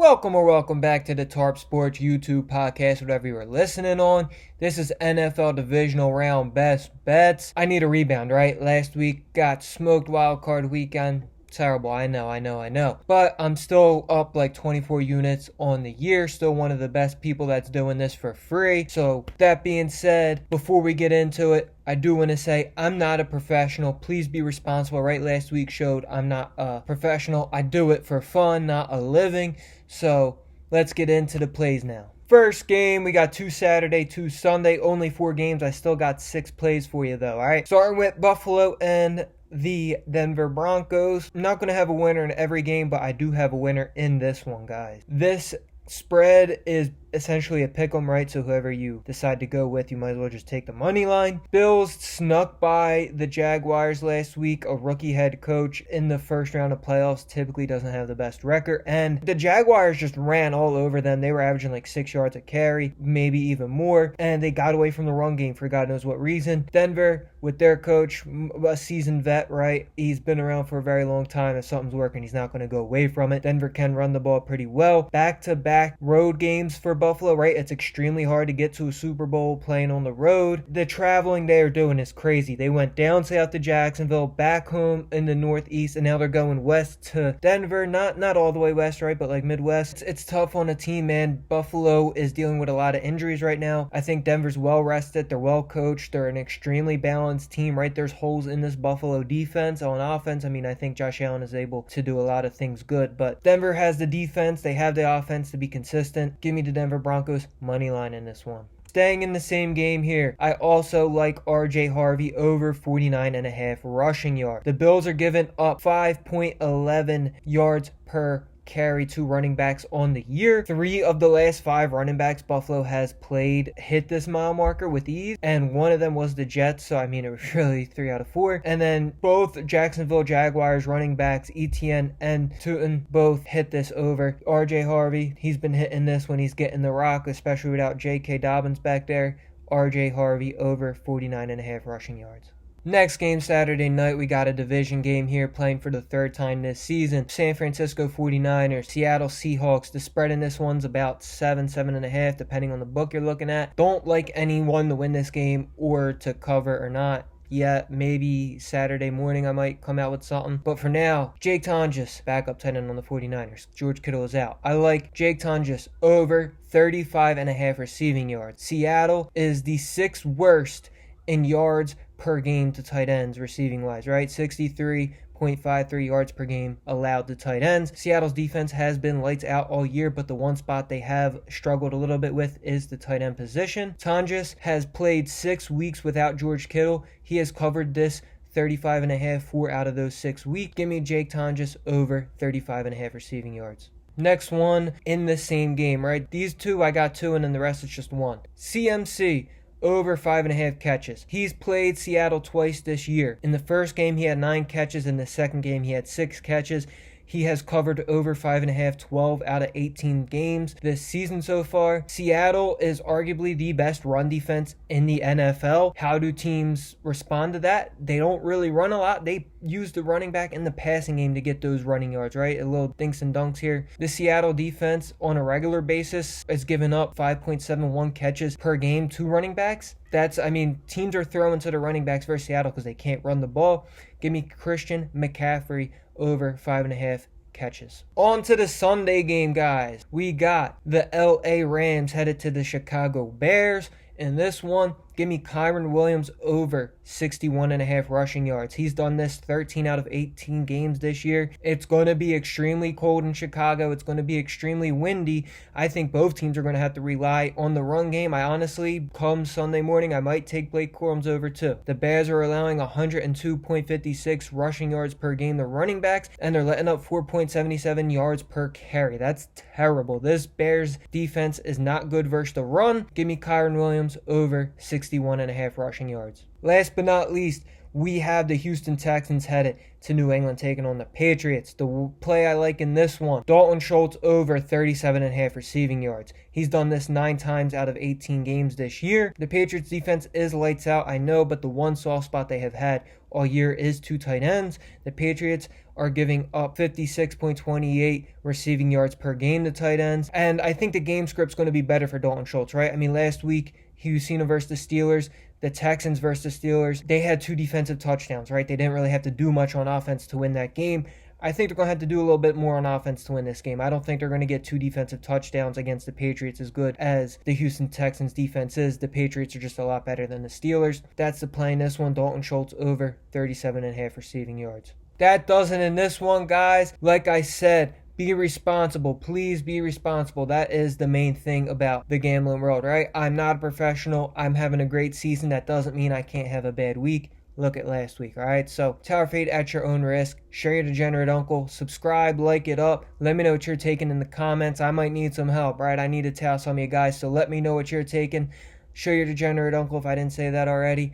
Welcome back to the TARP Sports YouTube podcast, whatever you are listening on. This is NFL Divisional Round Best Bets. I need a rebound, right? Last week got smoked wild card weekend. Terrible, I know. But I'm still up like 24 units on the year. Still one of the best people that's doing this for free. So that being said, before we get into it, I do want to say I'm not a professional. Please be responsible. Right, last week showed I'm not a professional. I do it for fun, not a living. So let's get into the plays now. First game, we got 2 Saturday, 2 Sunday. Only 4 games. I still got 6 plays for you though. All right, starting with Buffalo and the Denver Broncos. I'm not going to have a winner in every game, but I do have a winner in this one, guys. This spread is essentially a pick 'em, right? So whoever you decide to go with, you might as well just take the money line. Bills snuck by the Jaguars last week. A rookie head coach in the first round of playoffs typically doesn't have the best record, and the Jaguars just ran all over them. They were averaging like 6 yards a carry, maybe even more, and they got away from the run game for God knows what reason. Denver, with their coach, a seasoned vet, right? He's been around for a very long time. If something's working, he's not going to go away from it. Denver can run the ball pretty well. Back-to-back road games for Buffalo, right? It's extremely hard to get to a Super Bowl playing on the road. The traveling they are doing is crazy. They went down south to Jacksonville, back home in the Northeast, and now they're going west to Denver. Not all the way west, right? But like Midwest. It's tough on a team, man. Buffalo is dealing with a lot of injuries right now. I think Denver's well rested. They're well coached. They're an extremely balanced team, right? There's holes in this Buffalo defense. On offense, I mean, I think Josh Allen is able to do a lot of things good, but Denver has the defense. They have the offense to be consistent. Give me the Denver Broncos money line in this one. Staying in the same game here, I also like R.J. Harvey over 49.5 rushing yards. The Bills are giving up 5.11 yards per carry to running backs on the year. 3 of the last 5 running backs Buffalo has played hit this mile marker with ease, and one of them was the Jets, so I mean it was really 3 out of 4. And then both Jacksonville Jaguars running backs Etienne and Tootin both hit this over. RJ Harvey, he's been hitting this when he's getting the rock, especially without J.K. Dobbins back there. RJ Harvey over 49.5 rushing yards. Next game Saturday night, we got a division game here playing for the 3rd time this season. San Francisco 49ers, Seattle Seahawks. The spread in this one's about 7.5, depending on the book you're looking at. Don't like anyone to win this game or to cover or not. Yeah, maybe Saturday morning I might come out with something. But for now, Jake Tonjes, backup tight end on the 49ers. George Kittle is out. I like Jake Tonjes over 35.5 receiving yards. Seattle is the 6th worst in yards per game to tight ends receiving wise, right? 63.53 yards per game allowed to tight ends. Seattle's defense has been lights out all year, but the one spot they have struggled a little bit with is the tight end position. Tonjes has played 6 weeks without George Kittle. He has covered this 35.5 4 out of those 6 weeks. Give me Jake Tonjes over 35.5 receiving yards. Next one in the same game, right? These 2, I got 2, and then the rest is just 1. CMC over 5.5 catches. He's played Seattle twice this year. In the first game, he had 9 catches. In the second game, he had 6 catches. He has covered over 5.5, 12 out of 18 games this season so far. Seattle is arguably the best run defense in the NFL. How do teams respond to that? They don't really run a lot. They use the running back in the passing game to get those running yards, right? A little dinks and dunks here. The Seattle defense on a regular basis is giving up 5.71 catches per game to running backs. Teams are throwing to the running backs versus Seattle because they can't run the ball. Give me Christian McCaffrey over 5.5 catches. On to the Sunday game, guys. We got the LA Rams headed to the Chicago Bears. In this one, give me Kyren Williams over 61.5 rushing yards. He's done this 13 out of 18 games this year. It's going to be extremely cold in Chicago. It's going to be extremely windy. I think both teams are going to have to rely on the run game. I honestly, come Sunday morning, I might take Blake Corum's over too. The Bears are allowing 102.56 rushing yards per game to running backs, and they're letting up 4.77 yards per carry. That's terrible. This Bears defense is not good versus the run. Give me Kyren Williams over 61.5 rushing yards. Last but not least, we have the Houston Texans headed to New England taking on the Patriots. The play I like in this one, Dalton Schultz over 37.5 receiving yards. He's done this 9 times out of 18 games this year. The Patriots defense is lights out, I know, but the one soft spot they have had all year is 2 tight ends. The Patriots are giving up 56.28 receiving yards per game to tight ends. And I think the game script's going to be better for Dalton Schultz, right? I mean, last week, Houston versus the Steelers, the Texans versus the Steelers, they had 2 defensive touchdowns, right? They didn't really have to do much on offense to win that game. I think they're going to have to do a little bit more on offense to win this game. I don't think they're going to get 2 defensive touchdowns against the Patriots as good as the Houston Texans defense is. The Patriots are just a lot better than the Steelers. That's the play in this one. Dalton Schultz over 37.5 receiving yards. That does it in this one, guys. Like I said, be responsible. Please be responsible. That is the main thing about the gambling world, right? I'm not a professional. I'm having a great season. That doesn't mean I can't have a bad week. Look at last week, all right? So, Tower Fade at your own risk. Share your degenerate uncle. Subscribe, like it up. Let me know what you're taking in the comments. I might need some help, right? I need to tell some of you guys, so let me know what you're taking. Share your degenerate uncle if I didn't say that already.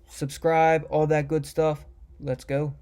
Subscribe, all that good stuff. Let's go.